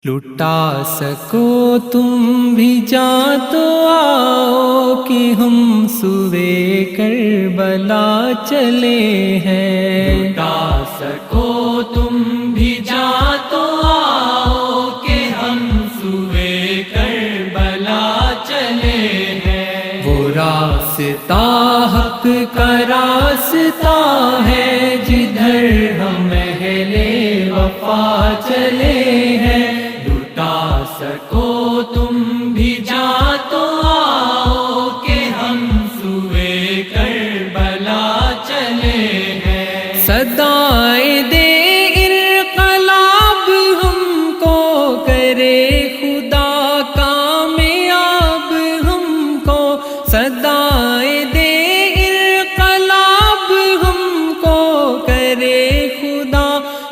لٹا سکو تم بھی جاں تو آؤ کہ ہم سوئے کربلا چلے ہیں۔ لٹا سکو تم بھی جاں تو آؤ کہ ہم سوئے کربلا چلے ہیں۔ وہ راستہ حق کا راستہ ہے جدھر ہم اہل وفا چلے ہیں۔ لٹا سکو تم بھی جاں تو آؤ کہ ہم سوئے کربلا چلے ہیں۔ صدائے دے انقلاب ہم کو کرے خدا کامیاب ہم کو، صدائے دے انقلاب ہم کو کرے خدا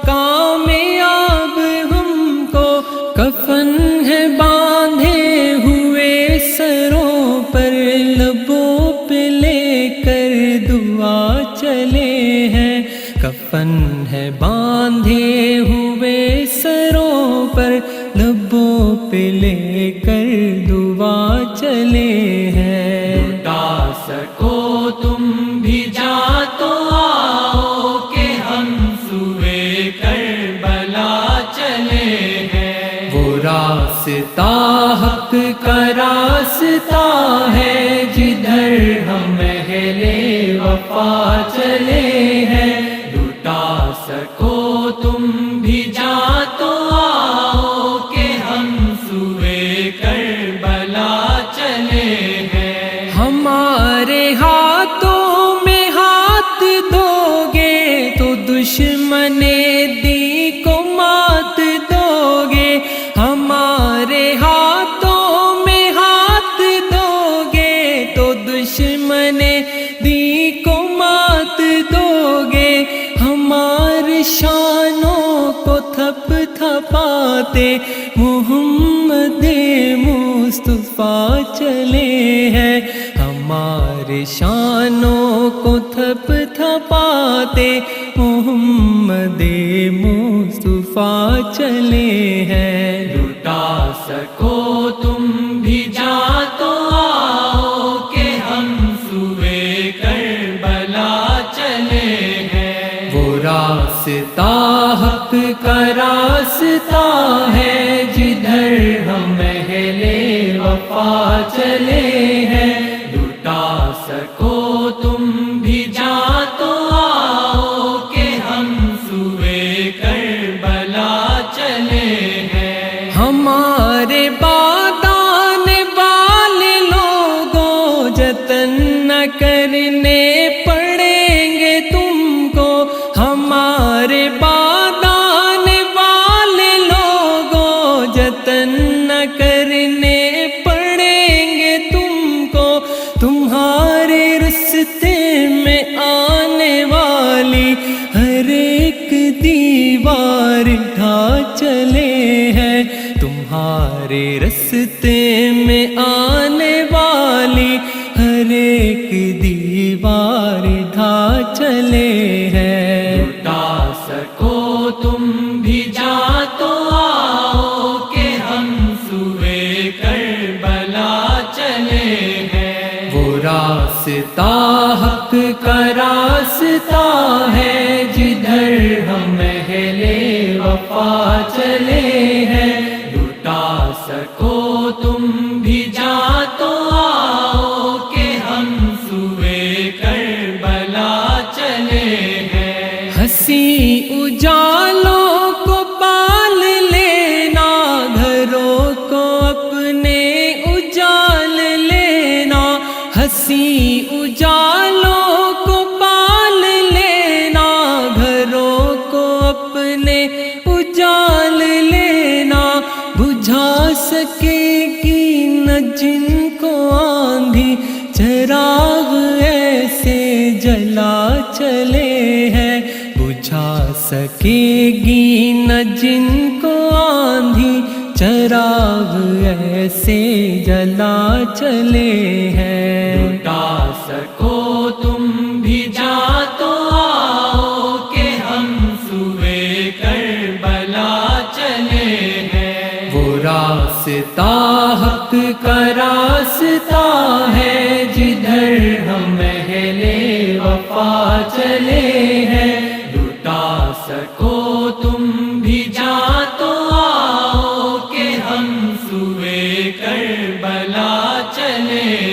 کامیاب ہم کو۔ کفن ہے باندھے ہوئے سروں پر، لبوں پہ لے کر دعا چلے ہیں۔ کفن ہے باندھے ہوئے سروں پر، لبوں پہ لے کر دعا چلے ہیں۔ لٹا سکو تم بھی جاں تو آؤ کہ ہم سوئے کربلا چلے ہیں۔ وہ راستہ حق کا راستہ ہے جدھر ہم اہل وفا چلے ہیں۔ لٹا سکو تم بھی جاں تو آؤ کہ ہم سوئے کربلا چلے ہیں۔ ہمارے ہاتھوں میں ہاتھ دو گے تو دشمن دی کو مات دو گے۔ ہمارے ہاتھوں میں ہاتھ دو گے تو دشمن دی کو مات دو گے۔ ہماری شانوں کو تھپ تھپاتے محمد مصطفیٰ چلے ہیں۔ ہمارے شانوں کو تھپ تھپاتے محمد مصطفیٰ چلے ہیں۔ لٹا سکو تم بھی جاں تو آؤ کہ ہم سوئے کربلا چلے ہیں۔ وہ راستہ حق کا راستہ ہے جدھر ہم اہل وفا چلے ہیں۔ لٹا سکو تم بھی جاں تو آؤ کہ ہم سوئے کربلا چلے ہیں۔ ہمارے بادان والے لوگوں جتن نہ کرنے پڑیں گے تم کو۔ ہمارے بادان والے لوگوں جتن نہ کرنے پڑیں گے تم کو۔ تمہارے رستے میں آنے والی ہر ایک دیوار ڈھا چلے ہیں۔ تمہارے رستے میں آنے والی ہر ایک دیوار ڈھا چلے ہیں۔ لٹا سکو تم بھی جاں تو آؤ کہ ہم سوئے کربلا چلے ہیں۔ وہ راستہ حق کا راستہ ہے جدھر ہم اہل وفا چلے ہیں۔ لٹا سکو تم بھی جاں تو آؤ کہ ہم سوئے کربلا چلے ہیں۔ ہنسی اجالوں کو پال لینا، گھروں کو اپنے اجال لینا۔ ہنسی اجالوں کو پال لینا، گھروں کو اپنے اجال لینا۔ بجھا سکے گی نہ جن کو آندھی، چراغ ایسے جلا چلے ہیں۔ بجھا سکے گی نہ جن کو آندھی، چراغ ایسے جلا چلے ہیں۔ لٹا سکو تم بھی جاں تو آؤ کہ ہم سوئے کربلا چلے ہیں۔ راستہ حق کا راستہ ہے، جدھر ہم اہل وفا چلے ہیں۔ لٹا سکو تم بھی جاں تو آؤ کہ ہم سوئے کربلا چلے